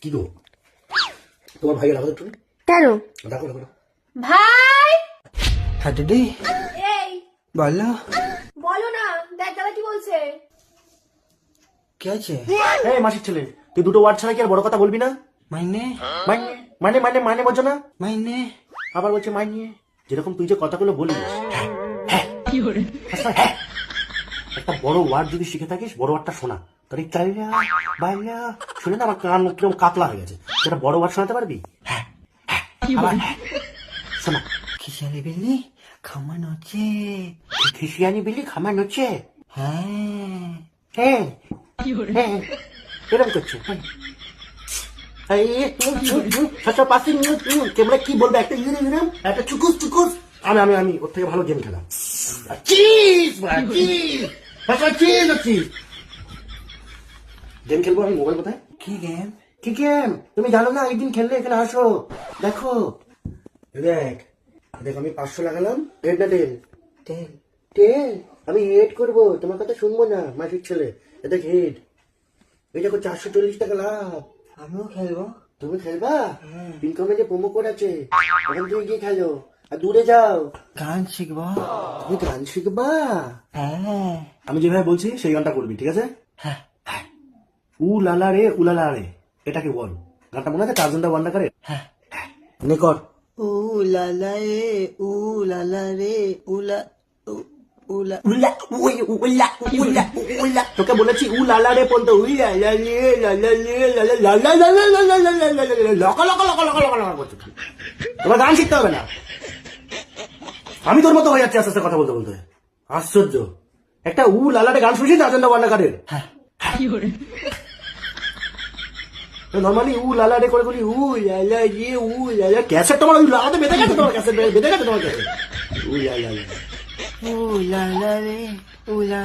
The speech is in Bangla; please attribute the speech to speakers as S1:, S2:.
S1: কি গো তোমার ভাইয়ের রাখো একটু।
S2: কেন?
S1: রাখো রাখো।
S2: ভাই
S3: হ্যাঁ দিদি
S2: এই
S3: বলো
S2: বলো না, দেখ দাদা কি বলছে।
S3: কি আছে?
S1: এই মাসির ছেলে, তুই দুটো ওয়ার্ড ছাড়া কি আর বড় কথা বলবি না?
S3: মাইনে
S1: মানে মানে মানে মানে বোঝো না?
S3: মাইনে
S1: আবার বলছে মাইনে। যেরকম তুই যে কথাগুলো বলিস, আচ্ছা, একটা বড় ওয়ার্ড যদি শিখে থাকিস, বড় ওয়ার্ডটা শোনা। তোর এই চাইলা বাইলা শুনে না আমার কান কিরকম কাতলা হয়ে গেছে। সেটা বড় ওয়ার্ড শোনাতে পারবি? আবার শোনা।
S3: খিসারি বিল্লি খামান হচ্ছে।
S1: খিসিয়ানি বিলি খামার নচ্ছে।
S3: হ্যাঁ
S1: হ্যাঁ হ্যাঁ এরকম করছে। ক্যামেরা কি বলবে? একটা ইউনিয়ন একটা চুকুস চুকুস। আমি আমি আমি ওর থেকে ভালো গেম খেলা। গেম খেলবো আমি। মোবাইল কোথায়?
S3: কি গেম?
S1: কি গেম তুমি জানো না? একদিন খেললে এখানে আসো, দেখো। দেখ দেখ, আমি 500 লাগালাম। টেল না টেল?
S3: তেল
S1: টেল। আমি হেড করবো, তোমার কথা শুনবো না মাসির ছেলে। দেখ হেড। এই দেখো 440 টাকা লাভ।
S3: আমিও খেলবো।
S1: তুমি খেলবা? ইনকামে যে প্রোমো কোড আছে, ওখান থেকে গিয়ে খেলো। আর দূরে যাও।
S3: গান শিখবো।
S1: তুমি গান শিখবা?
S3: হ্যাঁ
S1: আমি যেভাবে বলছি সেই গানটা করবি, ঠিক আছে?
S3: হ্যাঁ
S1: উ লালা রে উলালা রে, এটাকে বল। গানটা মনে আছে? টার্জানদা ওয়ান্ডারের।
S3: হ্যাঁ
S1: নে কর।
S3: উ লালা রে উ লালা রে উলা উলা
S1: উলা উই উলা উলা উলা। তোকে বলেছি উ লালা রে পর্যন্ত। উই লালা রে লালা রে লালা লালা লালা লালা লালা লালা লকা লকা লকা লকা লকা লকা করছিস। তোমার গান শিখতে হবে না। আমি তোর মতো হয়ে যাচ্ছি আস্তে আস্তে কথা বলতে বলতে। আশ্চর্য। একটা উ লালারে গান শুনছিস টার্জানদা ওয়ান্ডারের?
S3: হ্যাঁ
S1: নর্মালি উ লালা রে করে বলি উ লালা রে উ লালা। ক্যাসেট তোমার ওই লালাতে বেঁধে গেছে, তোমার ক্যাসেট বেঁধে গেছে তোমার ক্যাসেট। উ লালা
S3: উ লালা রে উলা